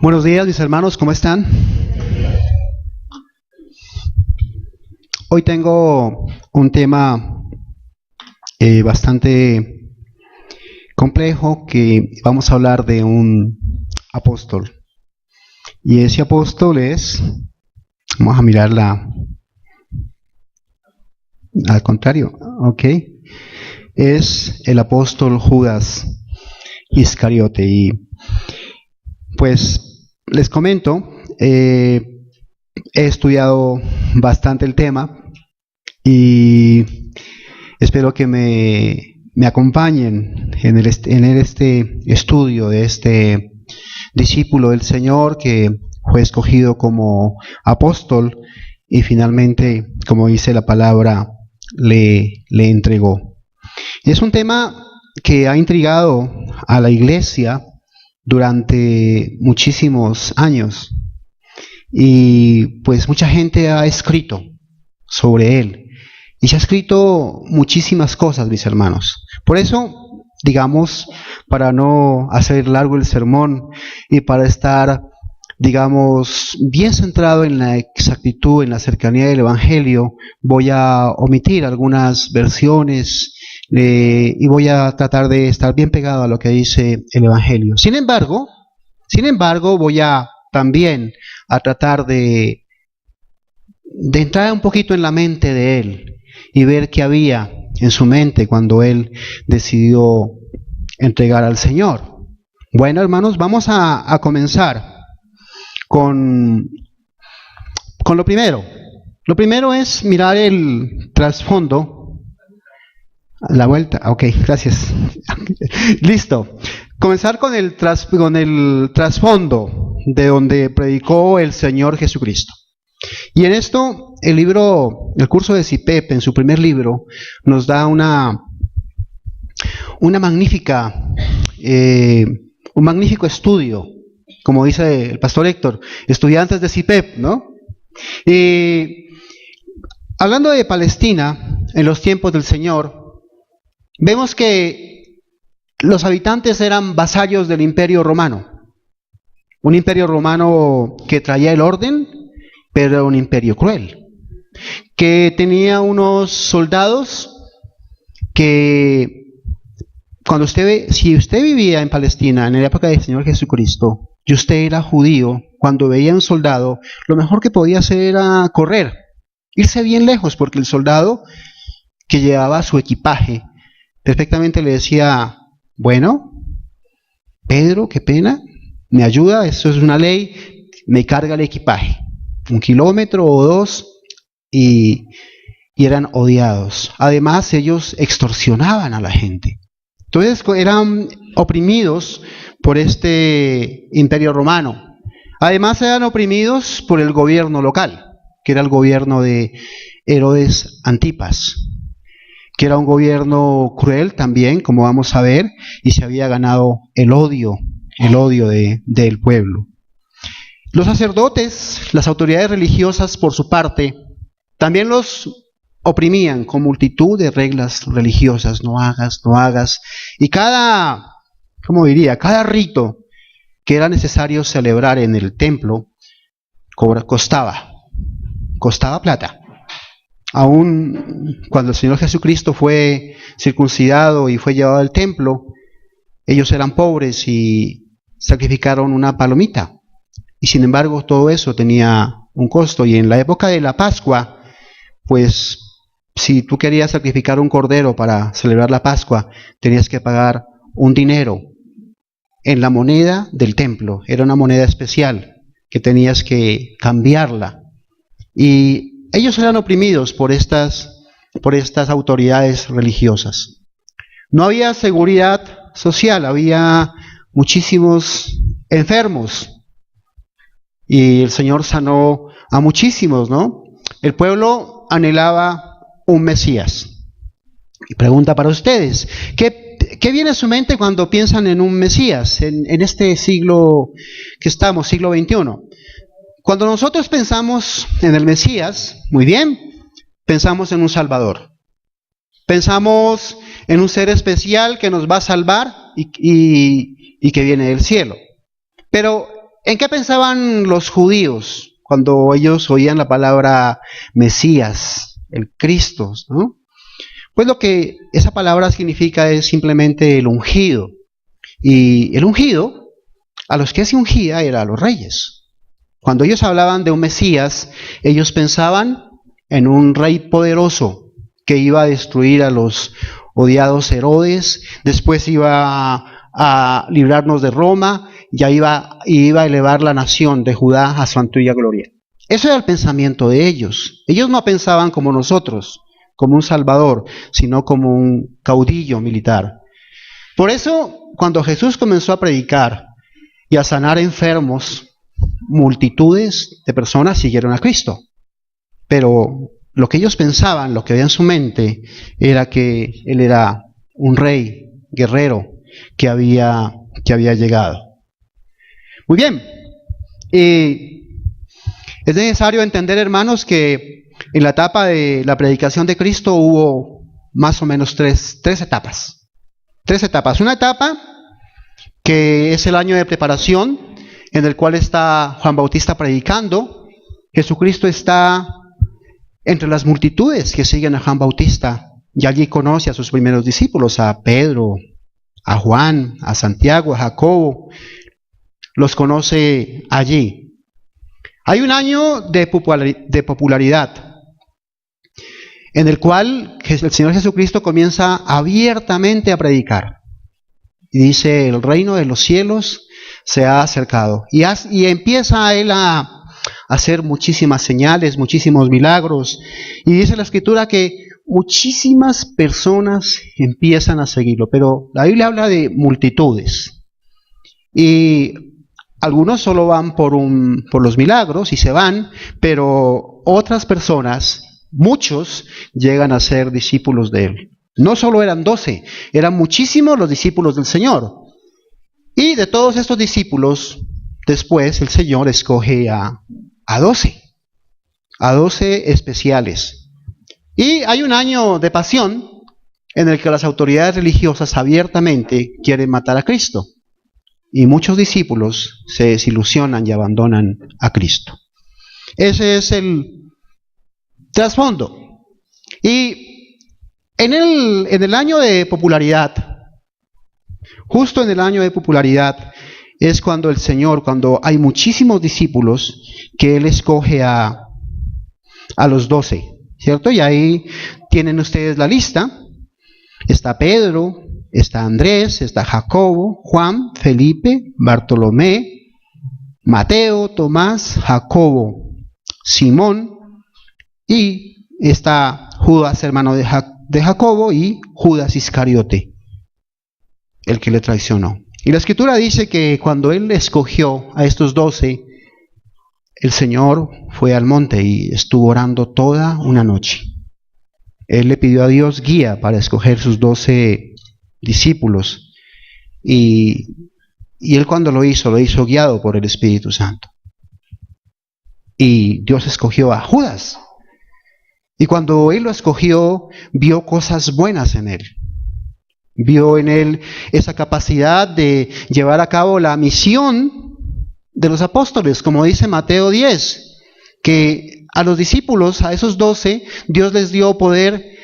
Buenos días, mis hermanos, ¿cómo están? Hoy tengo un tema bastante complejo, que vamos a hablar de un apóstol. Y ese apóstol es, vamos a mirarla al contrario, ok, es el apóstol Judas Iscariote. Y pues les comento, he estudiado bastante el tema y espero que me acompañen en este estudio de este discípulo del Señor que fue escogido como apóstol y finalmente, como dice la palabra, le entregó. Es un tema que ha intrigado a la iglesia durante muchísimos años y pues mucha gente ha escrito sobre él y se ha escrito muchísimas cosas, mis hermanos. Por eso, digamos, para no hacer largo el sermón y para estar, digamos, bien centrado en la exactitud, en la cercanía del Evangelio, voy a omitir algunas versiones y voy a tratar de estar bien pegado a lo que dice el Evangelio. Sin embargo, voy a también a tratar de entrar un poquito en la mente de él y ver qué había en su mente cuando él decidió entregar al Señor. Bueno, hermanos, vamos a comenzar con lo primero. Lo primero es mirar el trasfondo. La vuelta, ok, gracias. Listo. Comenzar con el trasfondo de donde predicó el Señor Jesucristo. Y en esto, el curso de CIPEP, en su primer libro, nos da un magnífico estudio, como dice el pastor Héctor, estudiantes de CIPEP, ¿no? Y hablando de Palestina, en los tiempos del Señor, vemos que los habitantes eran vasallos del Imperio Romano. Un imperio romano que traía el orden, pero era un imperio cruel, que tenía unos soldados que, si usted vivía en Palestina en la época del Señor Jesucristo y usted era judío, cuando veía un soldado, lo mejor que podía hacer era correr, irse bien lejos, porque el soldado que llevaba su equipaje perfectamente le decía: bueno, Pedro, qué pena, me ayuda, eso es una ley, me carga el equipaje, 1 kilómetro o 2, y eran odiados. Además, ellos extorsionaban a la gente. Entonces, eran oprimidos por este imperio romano. Además, eran oprimidos por el gobierno local, que era el gobierno de Herodes Antipas, que era un gobierno cruel también, como vamos a ver, y se había ganado el odio del pueblo. Los sacerdotes, las autoridades religiosas, por su parte, también los oprimían con multitud de reglas religiosas: no hagas, no hagas, y cada rito que era necesario celebrar en el templo costaba plata. Aún cuando el Señor Jesucristo fue circuncidado y fue llevado al templo, ellos eran pobres y sacrificaron una palomita. Y sin embargo, todo eso tenía un costo. Y en la época de la Pascua, pues, si tú querías sacrificar un cordero para celebrar la Pascua, tenías que pagar un dinero en la moneda del templo. Era una moneda especial que tenías que cambiarla. Y ellos eran oprimidos por estas autoridades religiosas. No había seguridad social, había muchísimos enfermos. Y el Señor sanó a muchísimos, ¿no? El pueblo anhelaba un Mesías. Y pregunta para ustedes, ¿qué viene a su mente cuando piensan en un Mesías, en este siglo que estamos, siglo XXI? Cuando nosotros pensamos en el Mesías, muy bien, pensamos en un Salvador. Pensamos en un ser especial que nos va a salvar y que viene del cielo. Pero ¿En qué pensaban los judíos cuando ellos oían la palabra Mesías, el Cristo, ¿no? Pues lo que esa palabra significa es simplemente el ungido. Y el ungido, a los que se ungía, era a los reyes. Cuando ellos hablaban de un Mesías, ellos pensaban en un rey poderoso que iba a destruir a los odiados Herodes, después iba a librarnos de Roma, ya iba a elevar la nación de Judá a su antigua gloria. Ese era el pensamiento de ellos. Ellos no pensaban como nosotros, como un salvador, sino como un caudillo militar. Por eso, cuando Jesús comenzó a predicar y a sanar enfermos, multitudes de personas siguieron a Cristo. Pero lo que ellos pensaban, lo que había en su mente, era que Él era un rey guerrero que había llegado. Muy bien. Es necesario entender, hermanos, que en la etapa de la predicación de Cristo hubo más o menos tres etapas. Tres etapas. Una etapa que es el año de preparación, en el cual está Juan Bautista predicando. Jesucristo está entre las multitudes que siguen a Juan Bautista, y allí conoce a sus primeros discípulos, a Pedro, a Juan, a Santiago, a Jacobo. Los conoce allí. Hay un año de popularidad, en el cual el Señor Jesucristo comienza abiertamente a predicar. Y dice, el reino de los cielos se ha acercado. Y empieza Él a hacer muchísimas señales, muchísimos milagros. Y dice la Escritura que muchísimas personas empiezan a seguirlo. Pero la Biblia habla de multitudes. Y algunos solo van por los milagros y se van, pero otras personas, muchos, llegan a ser discípulos de Él. No solo eran 12, eran muchísimos los discípulos del Señor. Y de todos estos discípulos, después el Señor escoge a 12 especiales. Y hay un año de pasión en el que las autoridades religiosas abiertamente quieren matar a Cristo. Y muchos discípulos se desilusionan y abandonan a Cristo. Ese es el trasfondo. Y en el año de popularidad, justo en el año de popularidad, es cuando el Señor, cuando hay muchísimos discípulos, que Él escoge a los 12, ¿cierto? Y ahí tienen ustedes la lista. Está Pedro, está Andrés, está Jacobo, Juan, Felipe, Bartolomé, Mateo, Tomás, Jacobo, Simón, y está Judas, hermano de Jacobo, y Judas Iscariote, el que le traicionó. Y la Escritura dice que cuando Él escogió a estos 12, el Señor fue al monte y estuvo orando toda una noche. Él le pidió a Dios guía para escoger sus 12 discípulos. Y Él cuando lo hizo guiado por el Espíritu Santo. Y Dios escogió a Judas. Y cuando Él lo escogió, vio cosas buenas en Él. Vio en Él esa capacidad de llevar a cabo la misión de los apóstoles, como dice Mateo 10, que a los discípulos, a esos 12, Dios les dio poder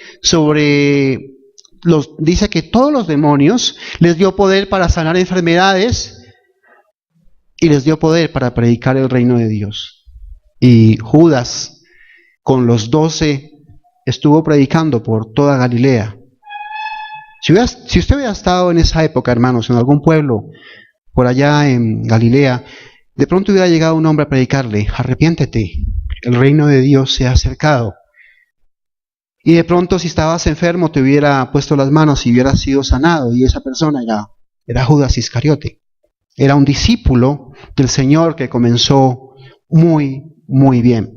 dice que todos los demonios, les dio poder para sanar enfermedades y les dio poder para predicar el reino de Dios. Y Judas, con los 12, estuvo predicando por toda Galilea. Si usted hubiera estado en esa época, hermanos, en algún pueblo, por allá en Galilea, de pronto hubiera llegado un hombre a predicarle, arrepiéntete, el reino de Dios se ha acercado. Y de pronto, si estabas enfermo, te hubiera puesto las manos y hubieras sido sanado, y esa persona era Judas Iscariote. Era un discípulo del Señor que comenzó muy, muy bien.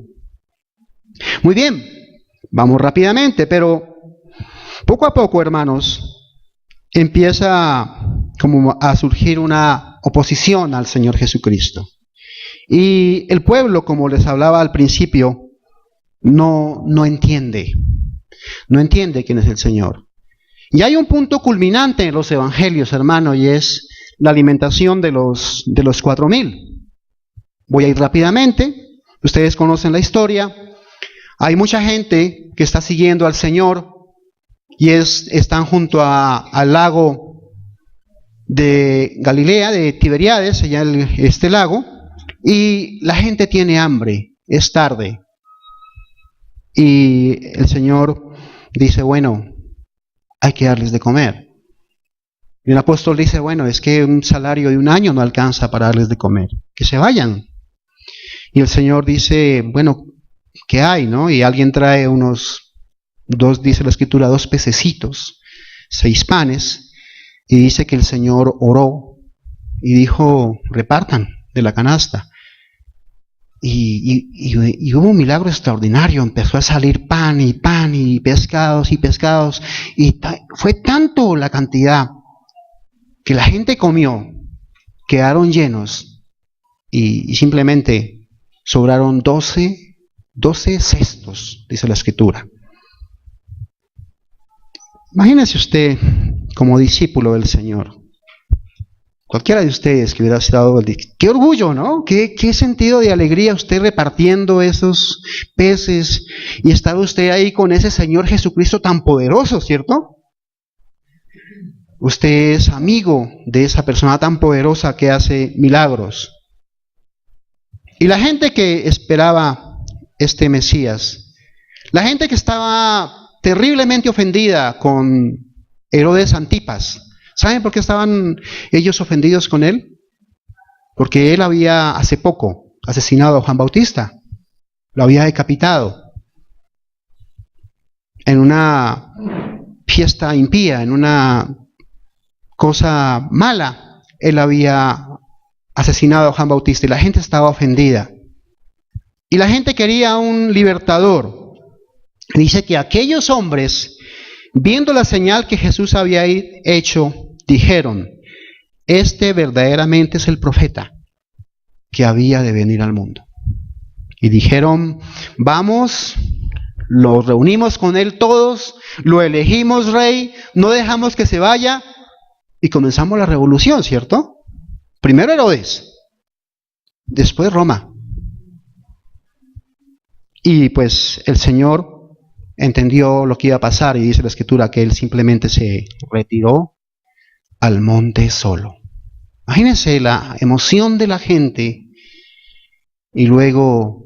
Muy bien, vamos rápidamente, pero poco a poco, hermanos, empieza como a surgir una oposición al Señor Jesucristo. Y el pueblo, como les hablaba al principio, no entiende quién es el Señor. Y hay un punto culminante en los evangelios, hermano, y es la alimentación de los 4,000. Voy a ir rápidamente. Ustedes conocen la historia. Hay mucha gente que está siguiendo al Señor y están junto al lago de Galilea, de Tiberíades, allá este lago, y la gente tiene hambre, es tarde. Y el Señor dice, bueno, hay que darles de comer. Y el apóstol dice, bueno, es que un salario de un año no alcanza para darles de comer, que se vayan. Y el Señor dice, bueno, ¿qué hay, no? Y alguien trae dice la Escritura, 2 pececitos, 6 panes, y dice que el Señor oró y dijo, repartan de la canasta. Y hubo un milagro extraordinario, empezó a salir pan y pescados, y fue tanto la cantidad que la gente comió, quedaron llenos, y simplemente sobraron 12 cestos, dice la Escritura. Imagínese usted como discípulo del Señor. Cualquiera de ustedes que hubiera estado, qué orgullo, ¿no? Qué sentido de alegría usted repartiendo esos peces y estaba usted ahí con ese Señor Jesucristo tan poderoso, ¿cierto? Usted es amigo de esa persona tan poderosa que hace milagros. Y la gente que esperaba este Mesías, la gente que estaba terriblemente ofendida con Herodes Antipas, ¿saben por qué estaban ellos ofendidos con él? Porque él había hace poco asesinado a Juan Bautista, lo había decapitado en una fiesta impía, en una cosa mala. Él había asesinado a Juan Bautista y la gente estaba ofendida. Y la gente quería un libertador. Dice que aquellos hombres, viendo la señal que Jesús había hecho, dijeron, este verdaderamente es el profeta que había de venir al mundo. Y dijeron, vamos, lo reunimos con él todos, lo elegimos rey, no dejamos que se vaya, y comenzamos la revolución, ¿cierto? Primero Herodes, después Roma. Y pues el Señor entendió lo que iba a pasar y dice la Escritura que él simplemente se retiró al monte solo. Imagínense la emoción de la gente y luego,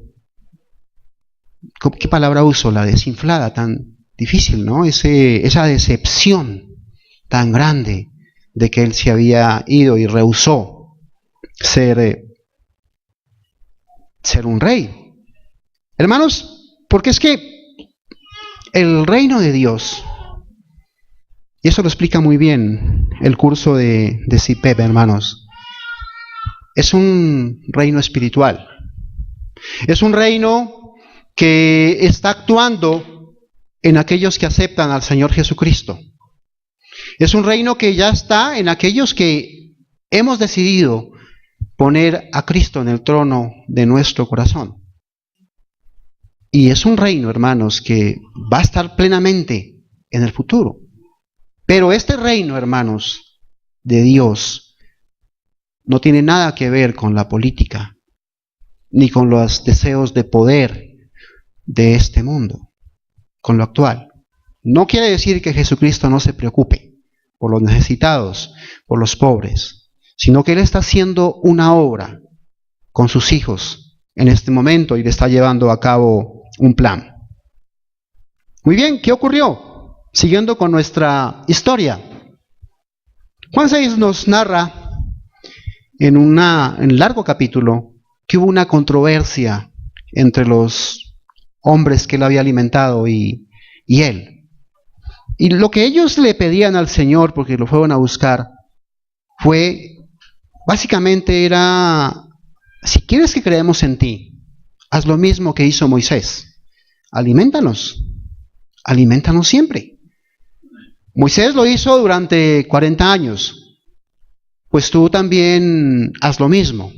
¿qué palabra uso? La desinflada, tan difícil, ¿no? Esa decepción tan grande de que él se había ido y rehusó ser un rey. Hermanos, porque es que el reino de Dios, y eso lo explica muy bien el curso de CIPEP, hermanos, es un reino espiritual. Es un reino que está actuando en aquellos que aceptan al Señor Jesucristo. Es un reino que ya está en aquellos que hemos decidido poner a Cristo en el trono de nuestro corazón. Y es un reino, hermanos, que va a estar plenamente en el futuro. Pero este reino, hermanos, de Dios, no tiene nada que ver con la política, ni con los deseos de poder de este mundo, con lo actual. No quiere decir que Jesucristo no se preocupe por los necesitados, por los pobres, sino que Él está haciendo una obra con sus hijos en este momento y le está llevando a cabo un plan. Muy bien, ¿qué ocurrió? Siguiendo con nuestra historia. Juan 6 nos narra en un largo capítulo que hubo una controversia entre los hombres que él había alimentado y él. Y lo que ellos le pedían al Señor, porque lo fueron a buscar, básicamente era, si quieres que creemos en ti, haz lo mismo que hizo Moisés. Aliméntanos siempre. Moisés lo hizo durante 40 años, pues tú también haz lo mismo.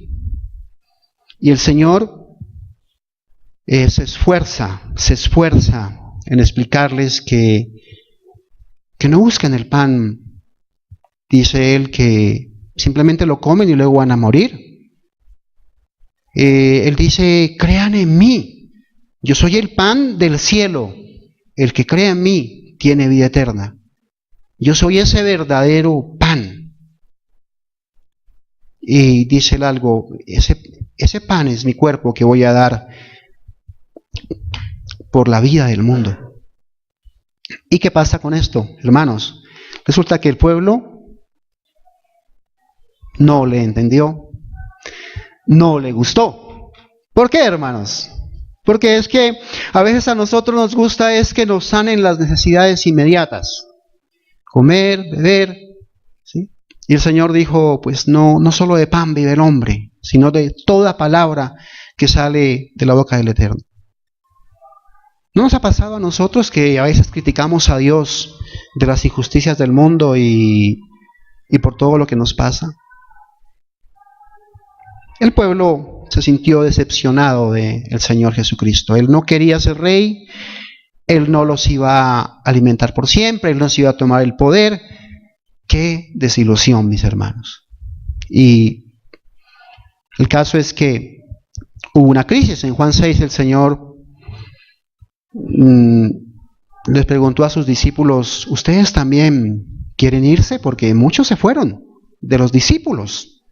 Y el Señor se esfuerza en explicarles que no busquen el pan. Dice él que simplemente lo comen y luego van a morir. Él dice, crean en mí, yo soy el pan del cielo, el que crea en mí tiene vida eterna. Yo soy ese verdadero pan. Y dice él algo, ese pan es mi cuerpo que voy a dar por la vida del mundo. ¿Y qué pasa con esto, hermanos? Resulta que el pueblo no le entendió, no le gustó. ¿Por qué, hermanos? Porque es que a veces a nosotros nos gusta es que nos sanen las necesidades inmediatas. Comer, beber, ¿sí? Y el Señor dijo, pues no solo de pan vive el hombre, sino de toda palabra que sale de la boca del Eterno. ¿No nos ha pasado a nosotros que a veces criticamos a Dios de las injusticias del mundo y por todo lo que nos pasa? El pueblo se sintió decepcionado del Señor Jesucristo. Él no quería ser rey, Él no los iba a alimentar por siempre, Él no se iba a tomar el poder. ¡Qué desilusión, mis hermanos! Y el caso es que hubo una crisis. En Juan 6 el Señor les preguntó a sus discípulos, ¿ustedes también quieren irse? Porque muchos se fueron de los discípulos.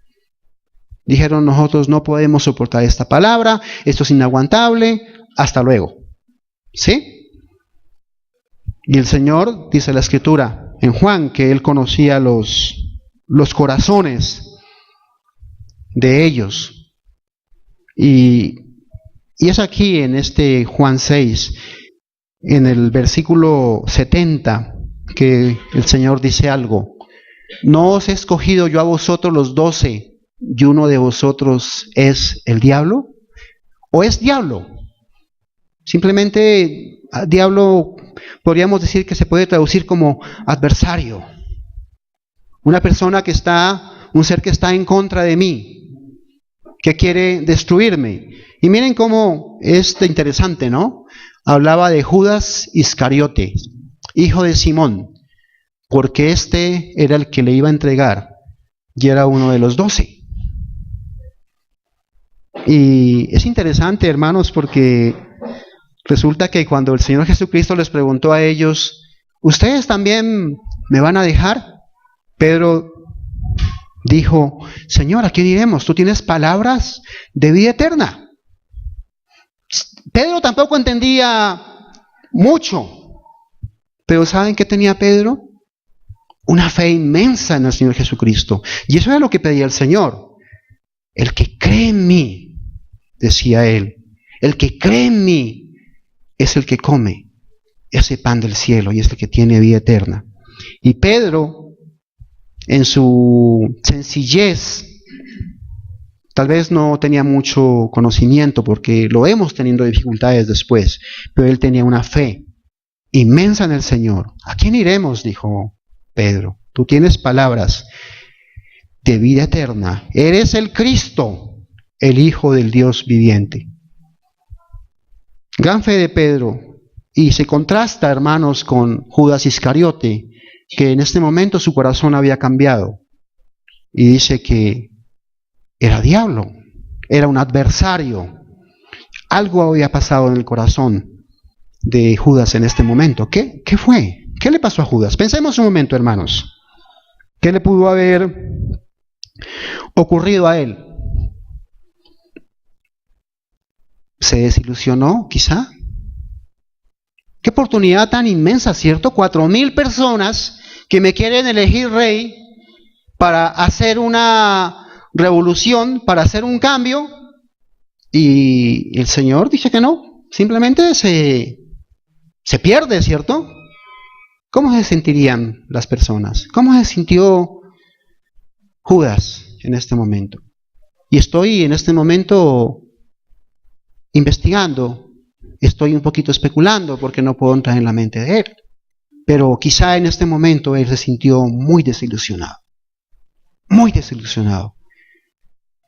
Dijeron, nosotros no podemos soportar esta palabra, esto es inaguantable, hasta luego. ¿Sí? Y el Señor, dice la Escritura en Juan, que Él conocía los corazones de ellos. Y es aquí en este Juan 6, en el versículo 70, que el Señor dice algo. ¿No os he escogido yo a vosotros los 12 y uno de vosotros es el diablo? ¿O es diablo? Simplemente diablo podríamos decir que se puede traducir como adversario. Una persona que está, un ser que está en contra de mí, que quiere destruirme. Y miren cómo es interesante, ¿no? Hablaba de Judas Iscariote, hijo de Simón, porque este era el que le iba a entregar y era uno de los 12. Y es interesante, hermanos, porque resulta que cuando el Señor Jesucristo les preguntó a ellos, ¿ustedes también me van a dejar? Pedro dijo, Señor, ¿a quién iremos? Tú tienes palabras de vida eterna. Pedro tampoco entendía mucho, pero ¿saben qué tenía Pedro? Una fe inmensa en el Señor Jesucristo. Y eso era lo que pedía el Señor. El que cree en mí, decía él, el que cree en mí es el que come ese pan del cielo y es el que tiene vida eterna. Y Pedro, en su sencillez, tal vez no tenía mucho conocimiento porque lo vemos teniendo dificultades después, pero él tenía una fe inmensa en el Señor. ¿A quién iremos?, dijo Pedro. Tú tienes palabras de vida eterna. Eres el Cristo, el Hijo del Dios viviente. Gran fe de Pedro. Y se contrasta, hermanos, con Judas Iscariote, que en este momento su corazón había cambiado. Y dice que era diablo, era un adversario. Algo había pasado en el corazón de Judas en este momento. ¿Qué fue? ¿Qué le pasó a Judas? Pensemos un momento, hermanos. ¿Qué le pudo haber ocurrido a él? ¿Se desilusionó, quizá? Qué oportunidad tan inmensa, ¿cierto? 4,000 personas que me quieren elegir rey para hacer una revolución, para hacer un cambio, y el Señor dice que no, simplemente se pierde, ¿cierto? ¿Cómo se sentirían las personas? ¿Cómo se sintió Judas en este momento? Y estoy en este momento investigando, estoy un poquito especulando porque no puedo entrar en la mente de él, pero quizá en este momento él se sintió muy desilusionado,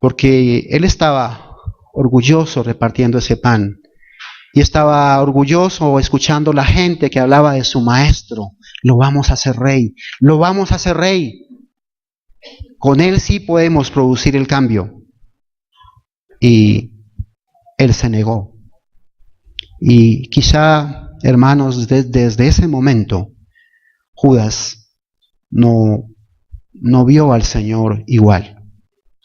porque él estaba orgulloso repartiendo ese pan y estaba orgulloso escuchando la gente que hablaba de su maestro. Lo vamos a hacer rey, lo vamos a hacer rey. Con él sí podemos producir el cambio. y él se negó. Y quizá, hermanos, desde ese momento, Judas no vio al Señor igual.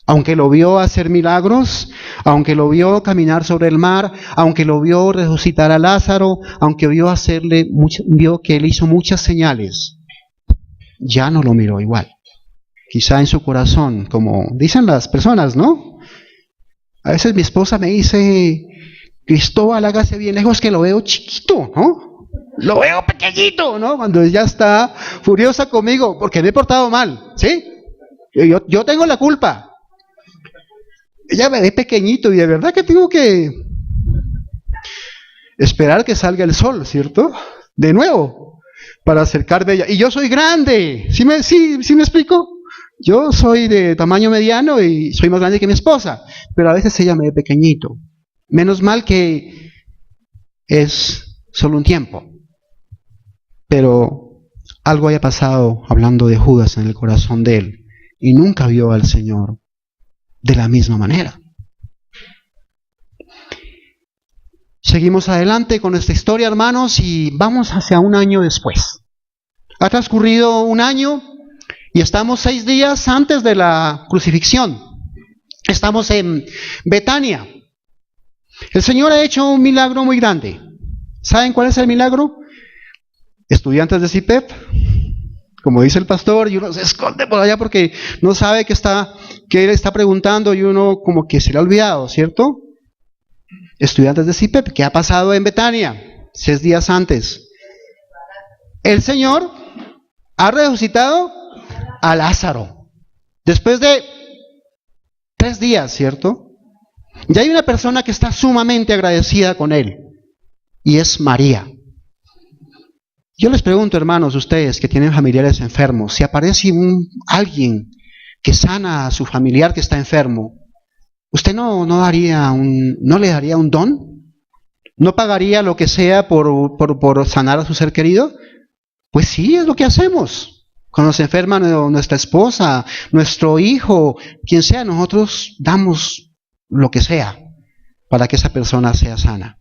Aunque lo vio hacer milagros, aunque lo vio caminar sobre el mar, aunque lo vio resucitar a Lázaro, aunque vio que él hizo muchas señales, ya no lo miró igual. Quizá en su corazón, como dicen las personas, ¿no? A veces mi esposa me dice, Cristóbal, hágase bien lejos que lo veo chiquito, ¿no? Lo veo pequeñito, ¿no? Cuando ella está furiosa conmigo porque me he portado mal, ¿sí? Yo tengo la culpa. Ella me ve pequeñito y de verdad que tengo que esperar que salga el sol, ¿cierto? De nuevo, para acercarme a ella. Y yo soy grande, ¿sí me explico? Yo soy de tamaño mediano y soy más grande que mi esposa, pero a veces ella me ve pequeñito. Menos mal que es solo un tiempo. Pero algo haya pasado hablando de Judas en el corazón de él y nunca vio al Señor de la misma manera. Seguimos adelante con esta historia, hermanos, y vamos hacia un año después. Ha transcurrido un año y estamos 6 días antes de la crucifixión. Estamos en Betania. El Señor ha hecho un milagro muy grande. ¿Saben cuál es el milagro? Estudiantes de CIPEP, como dice el pastor, y uno se esconde por allá porque no sabe que él está preguntando y uno como que se le ha olvidado, ¿cierto? Estudiantes de CIPEP, ¿qué ha pasado en Betania 6 días antes? El Señor ha resucitado a Lázaro después de 3 días, ¿cierto? Y hay una persona que está sumamente agradecida con él y es María. Yo les pregunto, hermanos, ustedes que tienen familiares enfermos, si aparece alguien que sana a su familiar que está enfermo, ¿usted no le daría un don? ¿No pagaría lo que sea por sanar a su ser querido? Pues sí, es lo que hacemos. Cuando se enferma nuestra esposa, nuestro hijo, quien sea, nosotros damos lo que sea para que esa persona sea sana.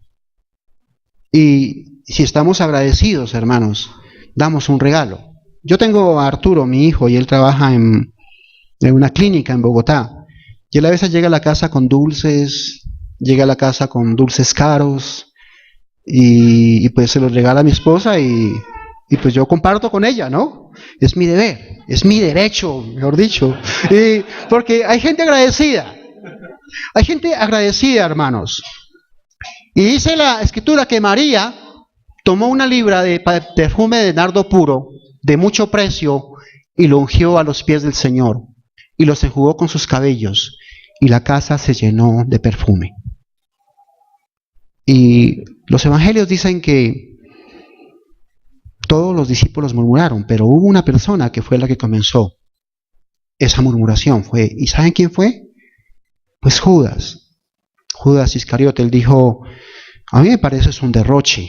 Y si estamos agradecidos, hermanos, damos un regalo. Yo tengo a Arturo, mi hijo, y él trabaja en una clínica en Bogotá. Y él a veces llega a la casa con dulces, llega a la casa con dulces caros, y pues se los regala a mi esposa y pues yo comparto con ella, ¿no? Es mi deber, es mi derecho, mejor dicho. Porque hay gente agradecida, hermanos. Y dice la Escritura que María tomó una libra de perfume de nardo puro, de mucho precio, y lo ungió a los pies del Señor, y los enjugó con sus cabellos, y la casa se llenó de perfume. Y los evangelios dicen que todos los discípulos murmuraron, pero hubo una persona que fue la que comenzó esa murmuración. ¿Y saben quién fue? Pues Judas Iscariote. Él dijo, a mí me parece es un derroche.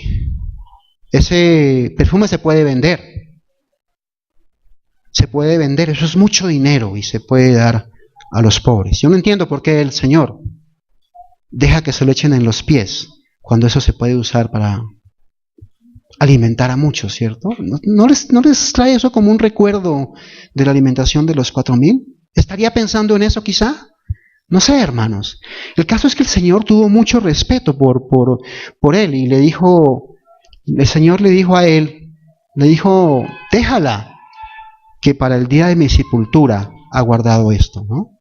Ese perfume se puede vender. Eso es mucho dinero y se puede dar a los pobres. Yo no entiendo por qué el Señor deja que se lo echen en los pies cuando eso se puede usar para alimentar a muchos, ¿cierto? ¿No les trae eso como un recuerdo de la alimentación de los 4,000? ¿Estaría pensando en eso quizá? No sé, hermanos. El caso es que el Señor tuvo mucho respeto por él y el Señor le dijo a él, déjala, que para el día de mi sepultura ha guardado esto, ¿no?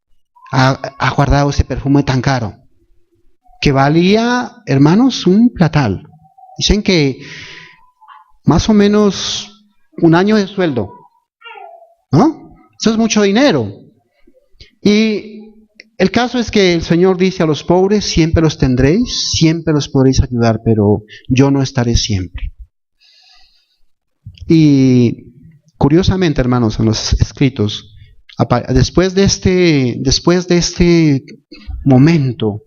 Ha guardado ese perfume tan caro, que valía, hermanos, un platal. Dicen que más o menos un año de sueldo, ¿no? Eso es mucho dinero. Y el caso es que el Señor dice a los pobres, siempre los tendréis, siempre los podréis ayudar, pero yo no estaré siempre. Y curiosamente, hermanos, en los escritos, después de este momento,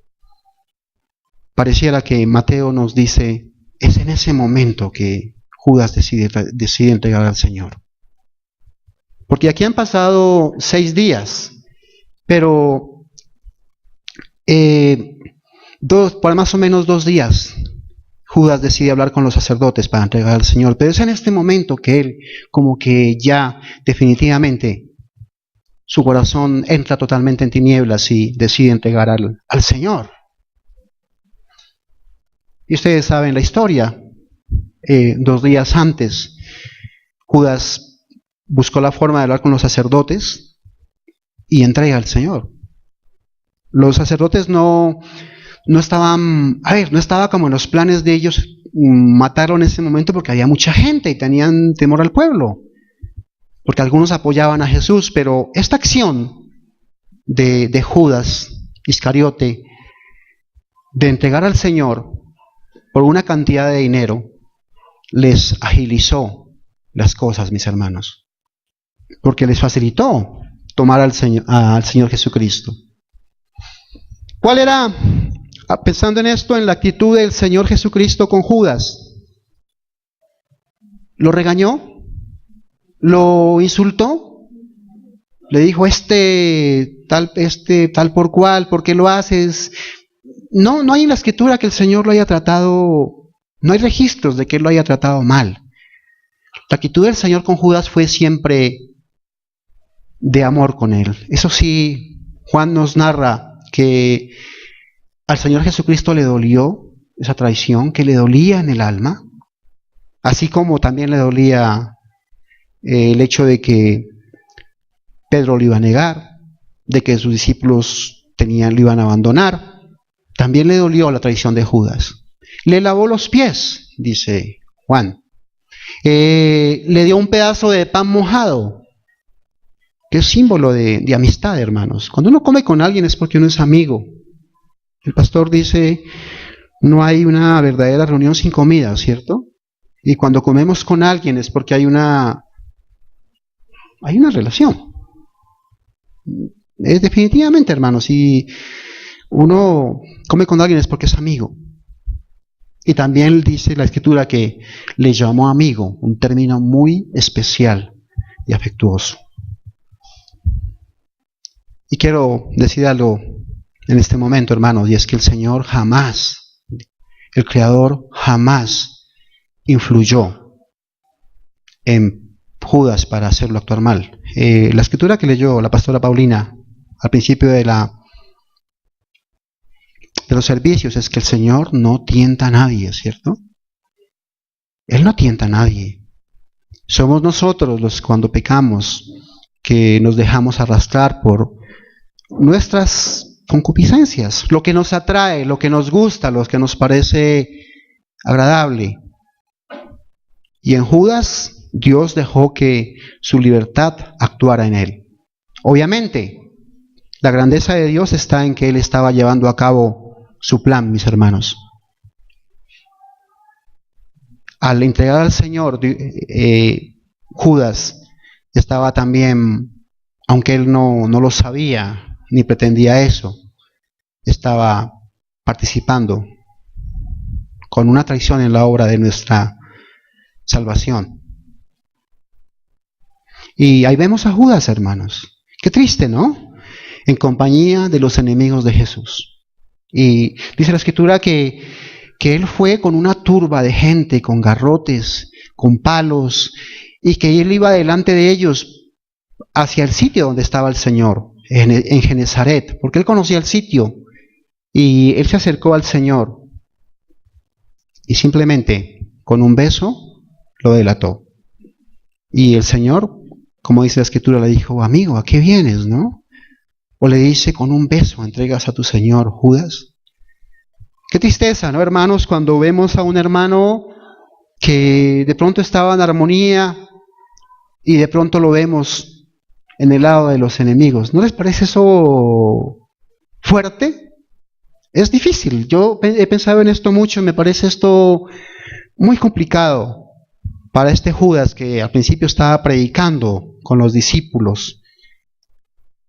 pareciera que Mateo nos dice, es en ese momento que Judas decide entregar al Señor. Porque aquí han pasado 6 días, pero Por más o menos 2 días, Judas decide hablar con los sacerdotes para entregar al Señor, pero es en este momento que él como que ya definitivamente su corazón entra totalmente en tinieblas y decide entregar al Señor. Y ustedes saben la historia. 2 días antes, Judas buscó la forma de hablar con los sacerdotes y entrega al Señor. Los sacerdotes no estaban, no estaba como en los planes de ellos matarlo en ese momento porque había mucha gente y tenían temor al pueblo, porque algunos apoyaban a Jesús, pero esta acción de Judas Iscariote de entregar al Señor por una cantidad de dinero les agilizó las cosas, mis hermanos, porque les facilitó tomar al Señor Jesucristo. ¿Cuál era, pensando en esto, en la actitud del Señor Jesucristo con Judas? ¿Lo regañó? ¿Lo insultó? ¿Le dijo tal por cual, por qué lo haces? No hay en la Escritura que el Señor lo haya tratado, no hay registros de que él lo haya tratado mal. La actitud del Señor con Judas fue siempre de amor con él. Eso sí, Juan nos narra que al Señor Jesucristo le dolió esa traición, que le dolía en el alma, así como también le dolía el hecho de que Pedro lo iba a negar, de que sus discípulos lo iban a abandonar. También le dolió la traición de Judas. Le lavó los pies, dice Juan. Le dio un pedazo de pan mojado, que es símbolo de amistad, hermanos. Cuando uno come con alguien es porque uno es amigo. El pastor dice, no hay una verdadera reunión sin comida, ¿cierto? Y cuando comemos con alguien es porque hay una relación. Definitivamente, hermanos, si uno come con alguien es porque es amigo. Y también dice la Escritura que le llamó amigo, un término muy especial y afectuoso. Y quiero decir algo en este momento, hermanos, y es que el Señor jamás, el Creador jamás influyó en Judas para hacerlo actuar mal. La escritura que leyó la pastora Paulina al principio de los servicios es que el Señor no tienta a nadie, ¿cierto? Él no tienta a nadie. Somos nosotros cuando pecamos que nos dejamos arrastrar por nuestras concupiscencias, lo que nos atrae, lo que nos gusta, lo que nos parece agradable. Y en Judas, Dios dejó que su libertad actuara en él. Obviamente, la grandeza de Dios está en que él estaba llevando a cabo su plan, mis hermanos. Al entregar al Señor, Judas estaba también, aunque él no lo sabía, ni pretendía eso, estaba participando con una traición en la obra de nuestra salvación. Y ahí vemos a Judas, hermanos. Qué triste, ¿no? En compañía de los enemigos de Jesús. Y dice la Escritura que él fue con una turba de gente, con garrotes, con palos, y que él iba delante de ellos hacia el sitio donde estaba el Señor, en Genezaret, porque él conocía el sitio, y él se acercó al Señor, y simplemente con un beso lo delató. Y el Señor, como dice la Escritura, le dijo, amigo, ¿a qué vienes, no? O le dice, con un beso entregas a tu Señor, Judas. Qué tristeza, ¿no, hermanos? Cuando vemos a un hermano que de pronto estaba en armonía y de pronto lo vemos en el lado de los enemigos. ¿No les parece eso fuerte? Es difícil. Yo he pensado en esto mucho y me parece esto muy complicado para este Judas que al principio estaba predicando con los discípulos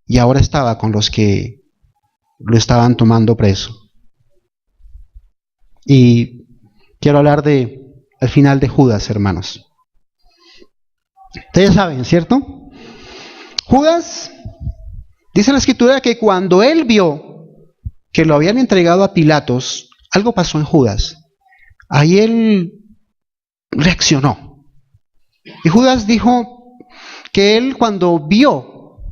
y ahora estaba con los que lo estaban tomando preso. Y quiero hablar del final de Judas, hermanos. Ustedes saben, ¿cierto? Judas, dice la Escritura que cuando él vio que lo habían entregado a Pilatos, algo pasó en Judas. Ahí él reaccionó. Y Judas dijo que él cuando vio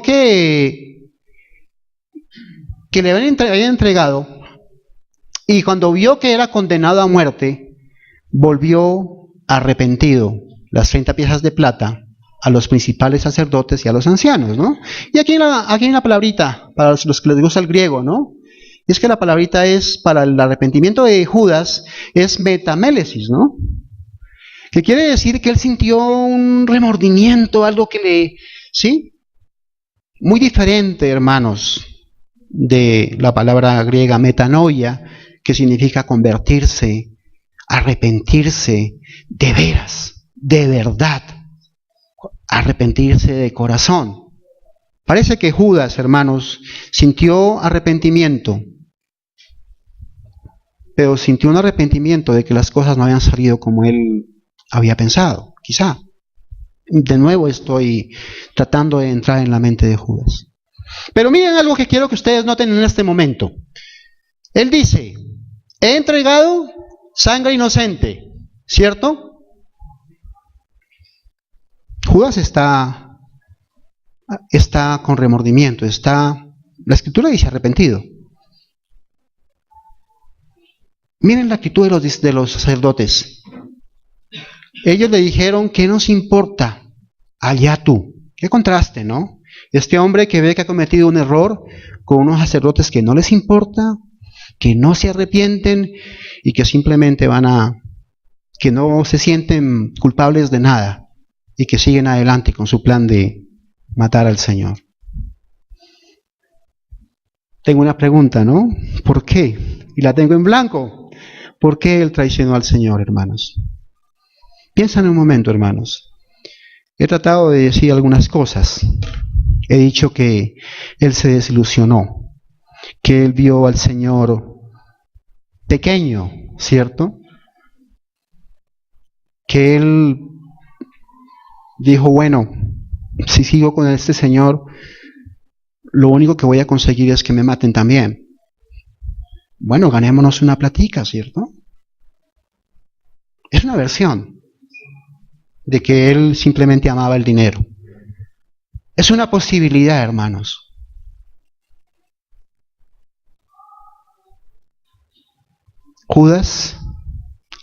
que le habían entregado y cuando vio que era condenado a muerte, volvió arrepentido las 30 piezas de plata a los principales sacerdotes y a los ancianos, ¿no? Y aquí hay una palabrita para los que les gusta el griego, ¿no? Y es que la palabrita es, para el arrepentimiento de Judas, es metamélesis, ¿no? Que quiere decir que él sintió un remordimiento, algo que le, ¿sí? Muy diferente, hermanos, de la palabra griega metanoia, que significa convertirse, arrepentirse de veras, de verdad, arrepentirse de corazón. Parece que Judas, hermanos, sintió arrepentimiento, pero sintió un arrepentimiento de que las cosas no habían salido como él había pensado, quizá. De nuevo estoy tratando de entrar en la mente de Judas. Pero miren algo que quiero que ustedes noten en este momento. Él dice, he entregado sangre inocente, ¿cierto? Judas está con remordimiento, la escritura dice arrepentido. Miren la actitud de los sacerdotes. Ellos le dijeron, ¿qué nos importa? Allá tú. Qué contraste, ¿no? Este hombre que ve que ha cometido un error con unos sacerdotes que no les importa, que no se arrepienten y que simplemente que no se sienten culpables de nada y que siguen adelante con su plan de matar al Señor. Tengo una pregunta, ¿no? ¿Por qué? Y la tengo en blanco. ¿Por qué él traicionó al Señor, hermanos? Piensen un momento, hermanos. He tratado de decir algunas cosas. He dicho que él se desilusionó, que él vio al Señor pequeño, ¿cierto? Que él dijo, bueno, si sigo con este Señor, lo único que voy a conseguir es que me maten también. Bueno, ganémonos una platica, ¿cierto? Es una versión de que él simplemente amaba el dinero. Es una posibilidad, hermanos. Judas,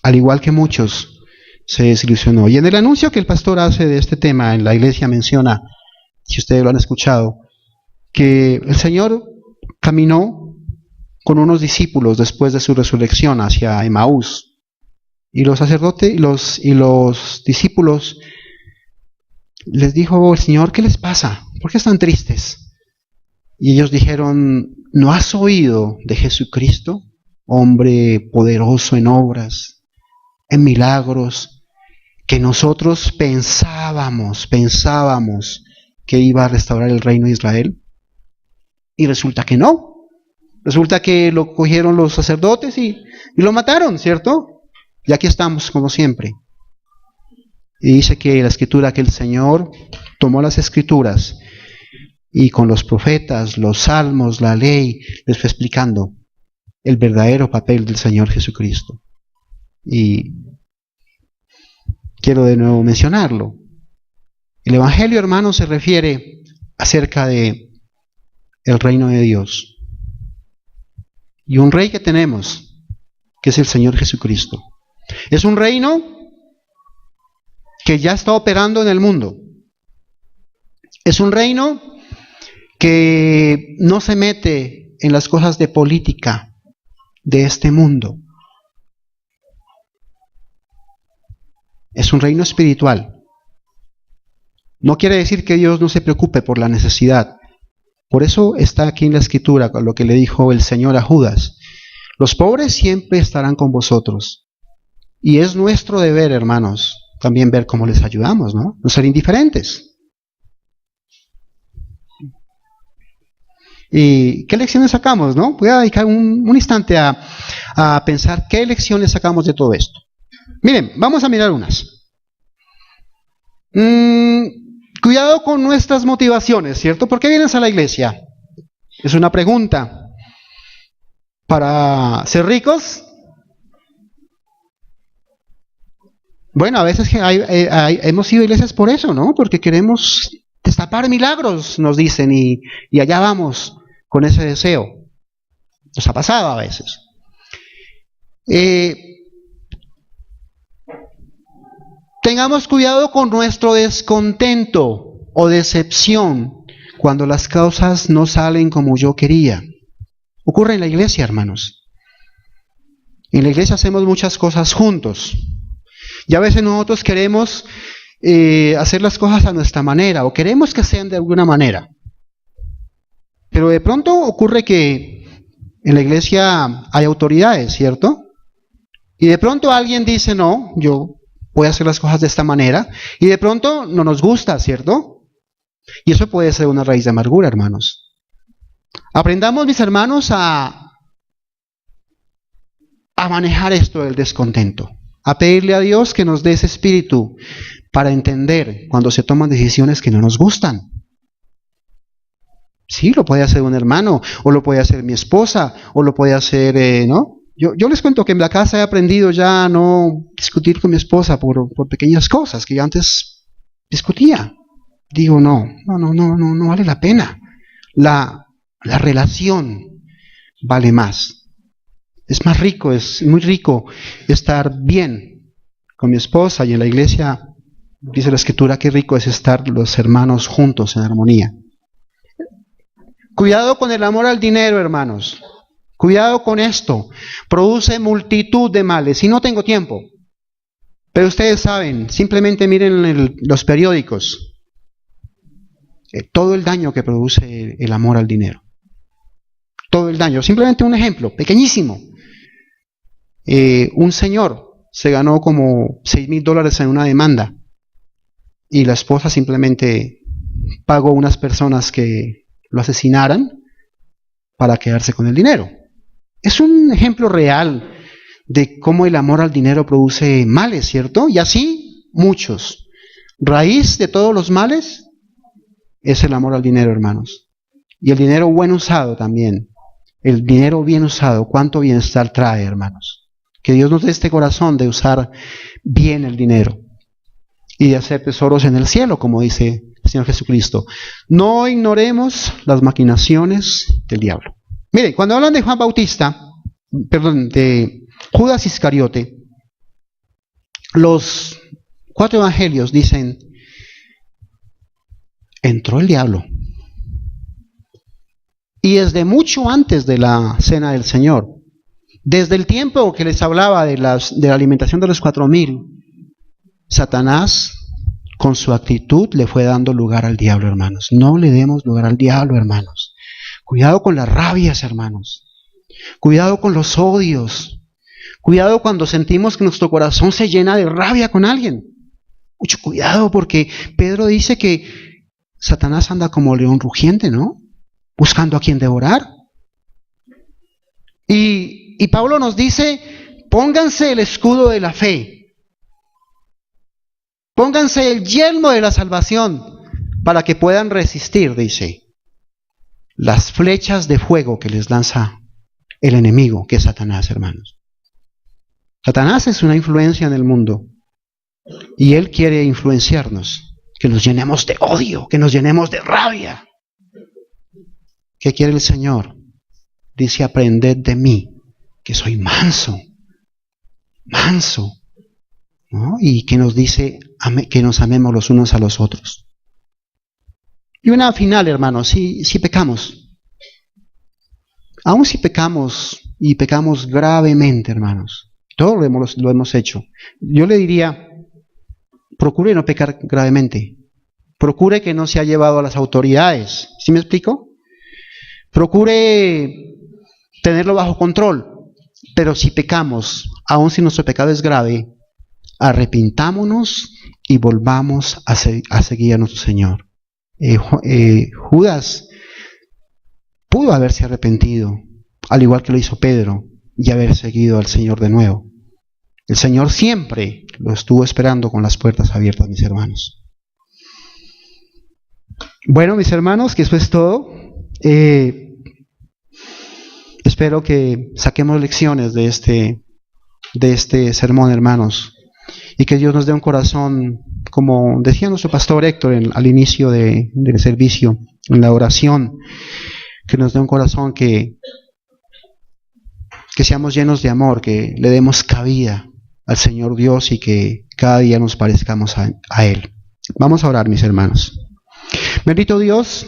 al igual que muchos, se desilusionó. Y en el anuncio que el pastor hace de este tema en la iglesia menciona, si ustedes lo han escuchado, que el Señor caminó con unos discípulos después de su resurrección hacia Emaús. Y los sacerdotes y los discípulos les dijo el Señor, ¿qué les pasa? ¿Por qué están tristes? Y ellos dijeron, ¿no has oído de Jesucristo? Hombre poderoso en obras, en milagros, que nosotros pensábamos que iba a restaurar el reino de Israel. Y resulta que no. Resulta que lo cogieron los sacerdotes y lo mataron, ¿cierto? Y aquí estamos como siempre. Y dice que la escritura, que el Señor tomó las escrituras y con los profetas, los salmos, la ley, les fue explicando el verdadero papel del Señor Jesucristo. Y quiero de nuevo mencionarlo. El Evangelio, hermanos, se refiere acerca de el reino de Dios. Y un rey que tenemos, que es el Señor Jesucristo. Es un reino que ya está operando en el mundo. Es un reino que no se mete en las cosas de política de este mundo. Es un reino espiritual. No quiere decir que Dios no se preocupe por la necesidad. Por eso está aquí en la escritura lo que le dijo el Señor a Judas. Los pobres siempre estarán con vosotros. Y es nuestro deber, hermanos, también ver cómo les ayudamos, ¿no? No ser indiferentes. ¿Y qué lecciones sacamos, no? Voy a dedicar un instante a pensar qué lecciones sacamos de todo esto. Miren, vamos a mirar unas. Cuidado con nuestras motivaciones, ¿cierto? ¿Por qué vienes a la iglesia? Es una pregunta. para ser ricos. Bueno, a veces hemos ido a iglesias por eso, ¿no? Porque queremos destapar milagros, nos dicen, y allá vamos con ese deseo. Nos ha pasado a veces. Tengamos cuidado con nuestro descontento o decepción cuando las cosas no salen como yo quería. Ocurre en la iglesia, hermanos. En la iglesia hacemos muchas cosas juntos. Y a veces nosotros queremos hacer las cosas a nuestra manera, o queremos que sean de alguna manera. Pero de pronto ocurre que en la iglesia hay autoridades, ¿cierto? Y de pronto alguien dice, no, yo voy a hacer las cosas de esta manera, y de pronto no nos gusta, ¿cierto? Y eso puede ser una raíz de amargura, hermanos. Aprendamos, mis hermanos, a manejar esto del descontento, a pedirle a Dios que nos dé ese espíritu para entender cuando se toman decisiones que no nos gustan. Sí, lo puede hacer un hermano, o lo puede hacer mi esposa, o lo puede hacer, ¿no? Yo les cuento que en la casa he aprendido ya a no discutir con mi esposa por pequeñas cosas que yo antes discutía. Digo, no vale la pena. La relación vale más. Es más rico, es muy rico estar bien con mi esposa, y en la iglesia dice la Escritura que rico es estar los hermanos juntos en armonía. Cuidado con el amor al dinero, hermanos. Cuidado con esto. Produce multitud de males. Y no tengo tiempo. Pero ustedes saben, simplemente miren los periódicos. Todo el daño que produce el amor al dinero. Todo el daño. Simplemente un ejemplo, pequeñísimo. Un señor se ganó como $6,000 en una demanda. Y la esposa simplemente pagó a unas personas que lo asesinaran para quedarse con el dinero. Es un ejemplo real de cómo el amor al dinero produce males, ¿cierto? Y así muchos. Raíz de todos los males es el amor al dinero, hermanos. Y el dinero bien usado también. El dinero bien usado, cuánto bienestar trae, hermanos. Que Dios nos dé este corazón de usar bien el dinero y de hacer tesoros en el cielo, como dice el Señor Jesucristo. No ignoremos las maquinaciones del diablo. Mire, cuando hablan de Juan Bautista, de Judas Iscariote, los 4 evangelios dicen, entró el diablo. Y desde mucho antes de la cena del Señor, desde el tiempo que les hablaba de la alimentación de los 4,000, Satanás con su actitud le fue dando lugar al diablo, hermanos. No le demos lugar al diablo, hermanos. Cuidado con las rabias, hermanos. Cuidado con los odios. Cuidado cuando sentimos que nuestro corazón se llena de rabia con alguien. Mucho cuidado, porque Pedro dice que Satanás anda como león rugiente, ¿no? Buscando a quien devorar. Y Pablo nos dice, pónganse el escudo de la fe. Pónganse el yelmo de la salvación para que puedan resistir, dice, las flechas de fuego que les lanza el enemigo, que es Satanás, hermanos. Satanás es una influencia en el mundo y él quiere influenciarnos, que nos llenemos de odio, que nos llenemos de rabia. ¿Qué quiere el Señor? Dice, aprended de mí, que soy manso, ¿no? Y que nos dice que nos amemos los unos a los otros. Y una final, hermanos, si pecamos, aun si pecamos y pecamos gravemente, hermanos, todos lo hemos hecho, yo le diría, procure no pecar gravemente, procure que no sea llevado a las autoridades, ¿sí me explico? Procure tenerlo bajo control, pero si pecamos, aun si nuestro pecado es grave, arrepintámonos y volvamos a seguir a nuestro Señor. Judas pudo haberse arrepentido, al igual que lo hizo Pedro, y haber seguido al Señor de nuevo. El Señor siempre lo estuvo esperando con las puertas abiertas, mis hermanos. Bueno, mis hermanos, que eso es todo. Espero que saquemos lecciones de este sermón, hermanos, y que Dios nos dé un corazón, como decía nuestro pastor Héctor al inicio del servicio, en la oración, que nos dé un corazón que seamos llenos de amor, que le demos cabida al Señor Dios y que cada día nos parezcamos a Él. Vamos a orar, mis hermanos. Bendito Dios,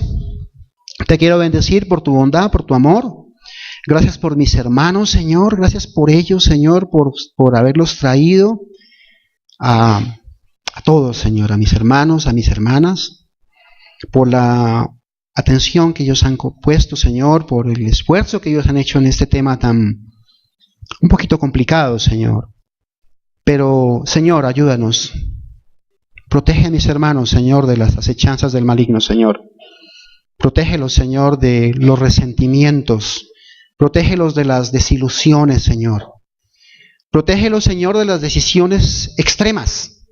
te quiero bendecir por tu bondad, por tu amor. Gracias por mis hermanos, Señor. Gracias por ellos, Señor, por haberlos traído a todos, Señor, a mis hermanos, a mis hermanas, por la atención que ellos han puesto, Señor, por el esfuerzo que ellos han hecho en este tema un poquito complicado, Señor. Pero, Señor, ayúdanos. Protege a mis hermanos, Señor, de las acechanzas del maligno, Señor. Protégelos, Señor, de los resentimientos. Protégelos de las desilusiones, Señor. Protégelos, Señor, de las decisiones extremas.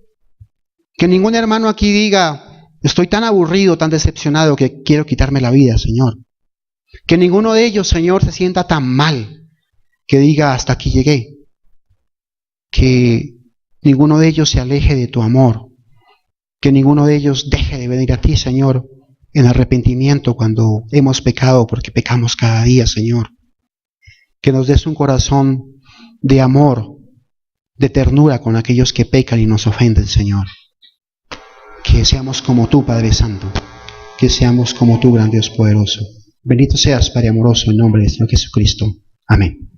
Que ningún hermano aquí diga, estoy tan aburrido, tan decepcionado que quiero quitarme la vida, Señor. Que ninguno de ellos, Señor, se sienta tan mal que diga, hasta aquí llegué. Que ninguno de ellos se aleje de tu amor. Que ninguno de ellos deje de venir a ti, Señor, en arrepentimiento cuando hemos pecado, porque pecamos cada día, Señor. Que nos des un corazón de amor, de ternura con aquellos que pecan y nos ofenden, Señor. Que seamos como tú, Padre Santo. Que seamos como tú, gran Dios poderoso. Bendito seas, Padre amoroso, en nombre de Señor Jesucristo. Amén.